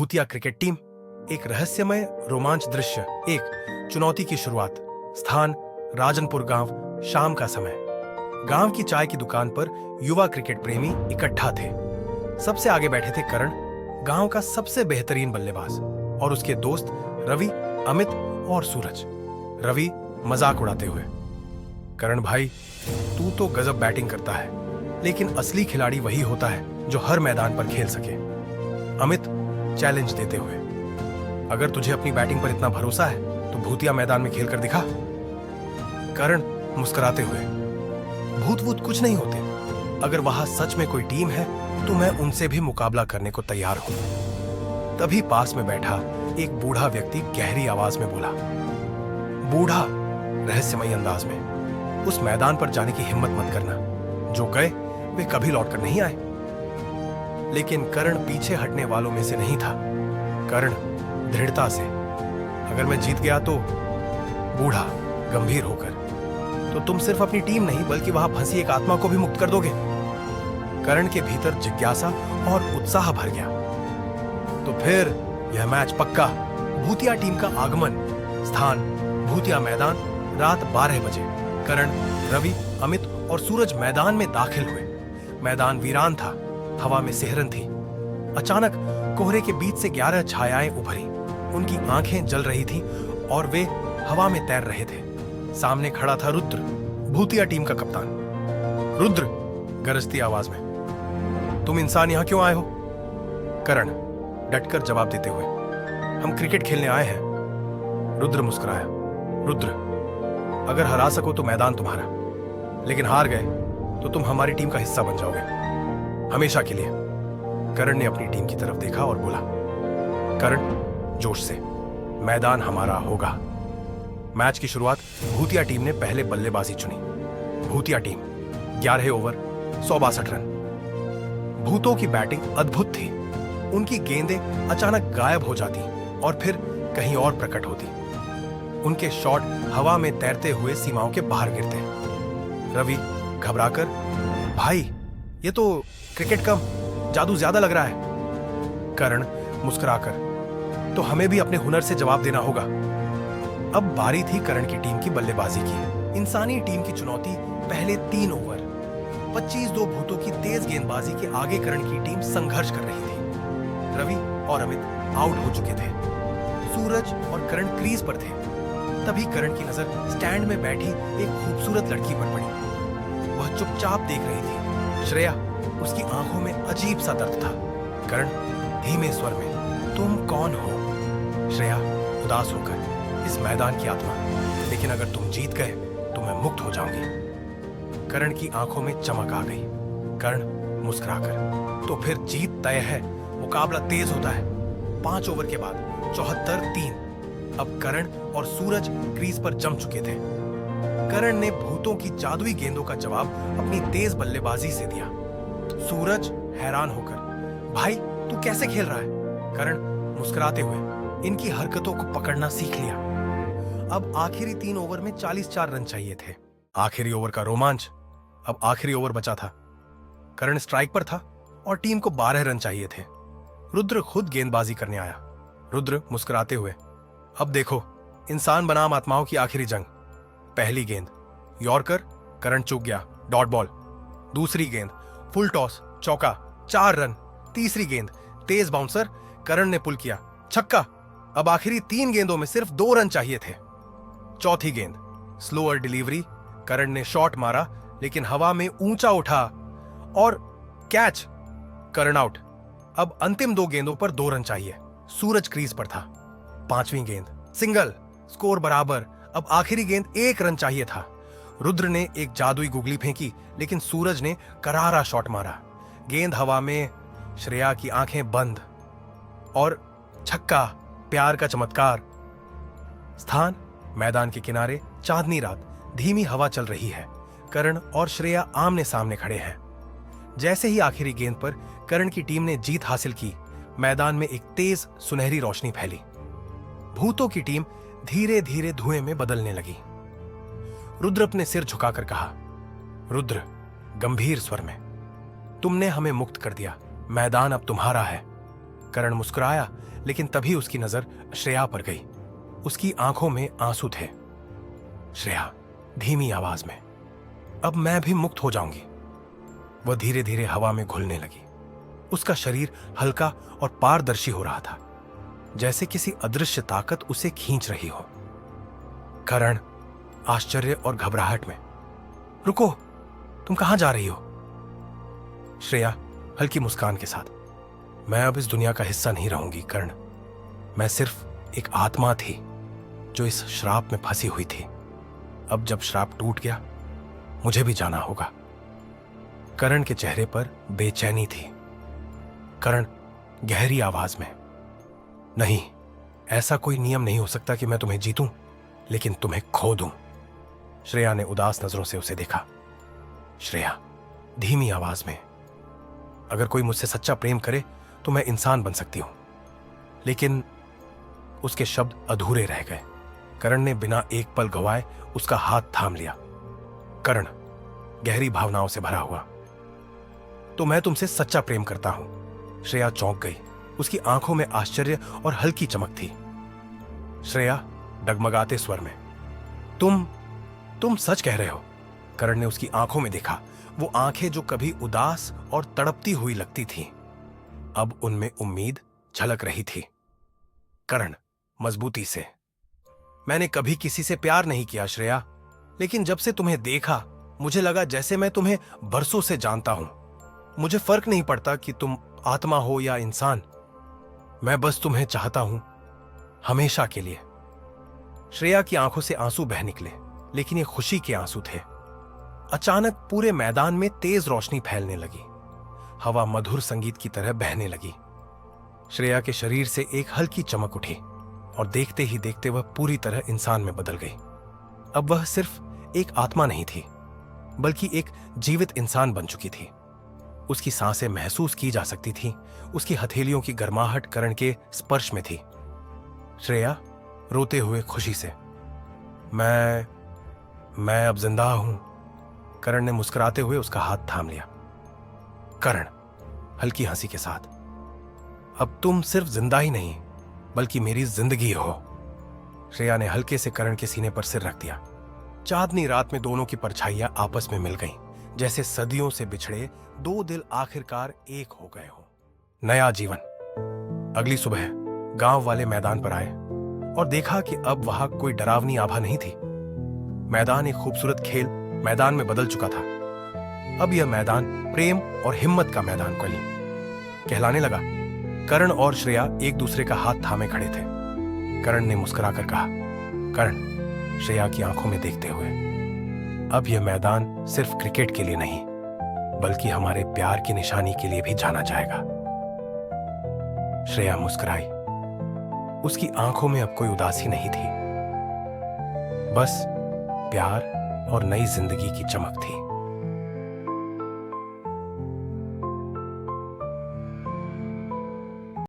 भूतिया cricket team, एक रहस्यमय रोमांच दृश्य, एक चुनौती की शुरुआत। स्थान राजनपुर गांव, शाम का समय। गांव की चाय की दुकान पर युवा क्रिकेट प्रेमी इकट्ठा थे। सबसे आगे बैठे थे करण, गांव का सबसे बेहतरीन बल्लेबाज, और उसके दोस्त रवि, अमित और सूरज। रवि मजाक उड़ाते हुए, करण भाई, तू तो गजब बैटिंग करता है, लेकिन असली खिलाड़ी वही होता है जो हर मैदान पर खेल सके। अमित चैलेंज देते हुए, अगर तुझे अपनी बैटिंग पर इतना भरोसा है तो भूतिया मैदान में खेलकर दिखा। करण मुस्कुराते हुए, भूत वूत कुछ नहीं होते, अगर वहां सच में कोई टीम है तो मैं उनसे भी मुकाबला करने को तैयार हूं। तभी पास में बैठा एक बूढ़ा व्यक्ति गहरी आवाज में बोला, बूढ़ा रहस्यमयी अंदाज में, उस मैदान पर जाने की हिम्मत मत करना, जो गए वे कभी लौटकर नहीं आए। लेकिन करण पीछे हटने वालों में से नहीं था। करण दृढ़ता से, अगर मैं जीत गया तो, बूढ़ा गंभीर होकर, तो तुम सिर्फ अपनी टीम नहीं बल्कि वहां फंसी एक आत्मा को भी मुक्त कर दोगे। करण के भीतर जिज्ञासा और उत्साह भर गया। तो फिर यह मैच पक्का। भूतिया टीम का आगमन, स्थान भूतिया मैदान, रात 12 बजे। करण, रवि, अमित और सूरज मैदान में दाखिल हुए। मैदान वीरान था, हवा में सिहरन थी। अचानक कोहरे के बीच से 11 छायाएं उभरी। उनकी आंखें जल रही थीं और वे हवा में तैर रहे थे। सामने खड़ा था रुद्र, भूतिया टीम का कप्तान। रुद्र गरजती आवाज में, तुम इंसान यहां क्यों आए हो? करण डटकर जवाब देते हुए, हम क्रिकेट खेलने आए हैं। रुद्र मुस्कुराया, रुद्र, अगर हरा सको तो मैदान तुम्हारा, लेकिन हार गए तो तुम हमारी टीम का हिस्सा बन जाओगे, हमेशा के लिए। करण ने अपनी टीम की तरफ देखा और बोला, करण जोश से, मैदान हमारा होगा। मैच की शुरुआत भूतिया टीम ने पहले बल्लेबाजी चुनी। भूतिया टीम 11 ओवर 162 रन। भूतों की बैटिंग अद्भुत थी। उनकी गेंदें अचानक गायब हो जाती और फिर कहीं और प्रकट होती। उनके शॉट हवा में तैरते हुए सीमाओं के बाहर गिरते। रवि घबराकर, भाई ये तो क्रिकेट कम, जादू ज्यादा लग रहा है। करण मुस्कुराकर, तो हमें भी अपने हुनर से जवाब देना होगा। अब बारी थी करण की टीम की बल्लेबाजी की। इंसानी टीम की चुनौती, पहले 3 ओवर। 25-2 भूतों की तेज गेंदबाजी के आगे करण की टीम संघर्ष कर रही थी। रवि और अमित आउट हो चुके थे। सूरज और करण क्रीज पर थे। तभी करण की नजर स्टैंड में बैठी एक खूबसूरत लड़की पर पड़ी। वह चुपचाप देख रही थी। श्रेया, उसकी आंखों में अजीब सा दर्द था। करण धीमे स्वर में, तुम कौन हो? श्रेया उदास होकर, इस मैदान की आत्मा, लेकिन अगर तुम जीत गए तो मैं मुक्त हो जाऊंगी। करण की आंखों में चमक आ गई। करण मुस्कुराकर, तो फिर जीत तय है, मुकाबला तेज होता है। 5 ओवर के बाद 74-3। अब करण और सूरज क्रीज पर जम चुके थे। करण ने भूतों की जादुई गेंदों का जवाब अपनी तेज बल्लेबाजी से दिया। सूरज हैरान होकर, भाई तू कैसे खेल रहा है? करण मुस्कुराते हुए, इनकी हरकतों को पकड़ना सीख लिया। अब आखिरी 3 ओवर में 44 रन चाहिए थे। आखिरी ओवर का रोमांच। अब आखिरी ओवर बचा था। करण स्ट्राइक पर था और टीम को 12 रन चाहिए थे। रुद्र खुद गेंदबाजी करने आया। रुद्र मुस्कुराते हुए, अब देखो, इंसान बनाम आत्माओं की आखिरी जंग। पहली गेंद यॉर्कर, करण चूक गया, डॉट बॉल। दूसरी गेंद फुल टॉस, चौका, 4 रन। तीसरी गेंद तेज बाउंसर, करण ने पुल किया, छक्का। अब आखिरी 3 गेंदों में सिर्फ 2 रन चाहिए थे। चौथी गेंद स्लोअर डिलीवरी, करण ने शॉट मारा लेकिन हवा में ऊंचा उठा और कैच। करण आउट। अब अंतिम 2 गेंदों पर 2 रन चाहिए। सूरज क्रीज पर था। 5वीं गेंद सिंगल, स्कोर बराबर। अब आखिरी गेंद 1 रन चाहिए था। रुद्र ने एक जादुई गुगली फेंकी लेकिन सूरज ने करारा शॉट मारा। गेंद हवा में, श्रेया की आंखें बंद और छक्का, प्यार का चमत्कार। स्थान मैदान के किनारे, चांदनी रात, धीमी हवा चल रही है। करण और श्रेया आमने सामने खड़े हैं। जैसे ही आखिरी गेंद पर करण की टीम ने जीत हासिल की, मैदान में एक तेज सुनहरी रोशनी फैली। भूतों की टीम धीरे धीरे धुएं में बदलने लगी। रुद्र अपने सिर झुकाकर कहा, रुद्र गंभीर स्वर में, तुमने हमें मुक्त कर दिया, मैदान अब तुम्हारा है। करण मुस्कुराया, लेकिन तभी उसकी नजर श्रेया पर गई। उसकी आंखों में आंसू थे। श्रेया धीमी आवाज में, अब मैं भी मुक्त हो जाऊंगी। वह धीरे धीरे हवा में घुलने लगी। उसका शरीर हल्का और पारदर्शी हो रहा था, जैसे किसी अदृश्य ताकत उसे खींच रही हो। करण आश्चर्य और घबराहट में, रुको, तुम कहां जा रही हो? श्रेया हल्की मुस्कान के साथ, मैं अब इस दुनिया का हिस्सा नहीं रहूंगी कर्ण। मैं सिर्फ एक आत्मा थी जो इस श्राप में फंसी हुई थी। अब जब श्राप टूट गया, मुझे भी जाना होगा। करण के चेहरे पर बेचैनी थी। करण गहरी आवाज में, नहीं, ऐसा कोई नियम नहीं हो सकता कि मैं तुम्हें जीतूं लेकिन तुम्हें खो दूं। श्रेया ने उदास नजरों से उसे देखा। श्रेया धीमी आवाज में, अगर कोई मुझसे सच्चा प्रेम करे तो मैं इंसान बन सकती हूं। लेकिन उसके शब्द अधूरे रह गए। करण ने बिना एक पल गवाए उसका हाथ थाम लिया। करण गहरी भावनाओं से भरा हुआ, तो मैं तुमसे सच्चा प्रेम करता हूं। श्रेया चौंक गई। उसकी आंखों में आश्चर्य और हल्की चमक थी। श्रेया डगमगाते स्वर में, तुम सच कह रहे हो? करण ने उसकी आंखों में देखा। वो आंखें जो कभी उदास और तड़पती हुई लगती थीं, अब उनमें उम्मीद झलक रही थी। करण मजबूती से, मैंने कभी किसी से प्यार नहीं किया श्रेया, लेकिन जब से तुम्हें देखा मुझे लगा जैसे मैं तुम्हें बरसों से जानता हूं। मुझे फर्क नहीं पड़ता कि तुम आत्मा हो या इंसान, मैं बस तुम्हें चाहता हूं, हमेशा के लिए। श्रेया की आंखों से आंसू बह निकले, लेकिन ये खुशी के आंसू थे। अचानक पूरे मैदान में तेज रोशनी फैलने लगी। हवा मधुर संगीत की तरह बहने लगी। श्रेया के शरीर से एक हल्की चमक उठी और देखते ही देखते वह पूरी तरह इंसान में बदल गई। अब वह सिर्फ एक आत्मा नहीं थी, बल्कि एक जीवित इंसान बन चुकी थी। उसकी सांसें महसूस की जा सकती थीं। उसकी हथेलियों की गर्माहट करण के स्पर्श में थी। श्रेया रोते हुए खुशी से, मैं अब जिंदा हूं। करण ने मुस्कुराते हुए उसका हाथ थाम लिया। करण हल्की हंसी के साथ, अब तुम सिर्फ जिंदा ही नहीं बल्कि मेरी जिंदगी हो। श्रेया ने हल्के से करण के सीने पर सिर रख दिया। चांदनी रात में दोनों की परछाइयां आपस में मिल गईं, जैसे सदियों से बिछड़े दो दिल आखिरकार एक हो गए हो। नया जीवन। अगली सुबह गांव वाले मैदान पर आए और देखा कि अब वहां कोई डरावनी आभा नहीं थी। मैदान एक खूबसूरत खेल मैदान में बदल चुका था। अब यह मैदान प्रेम और हिम्मत का मैदान कहलाने लगा। करण और श्रेया एक दूसरे का हाथ थामे खड़े थे। करण ने मुस्कुराकर कहा, करण श्रेया की आंखों में देखते हुए, अब यह मैदान सिर्फ क्रिकेट के लिए नहीं बल्कि हमारे प्यार की निशानी के लिए भी जाना जाएगा। श्रेया मुस्कुराई। उसकी आंखों में अब कोई उदासी नहीं थी, बस प्यार और नई जिंदगी की चमक थी।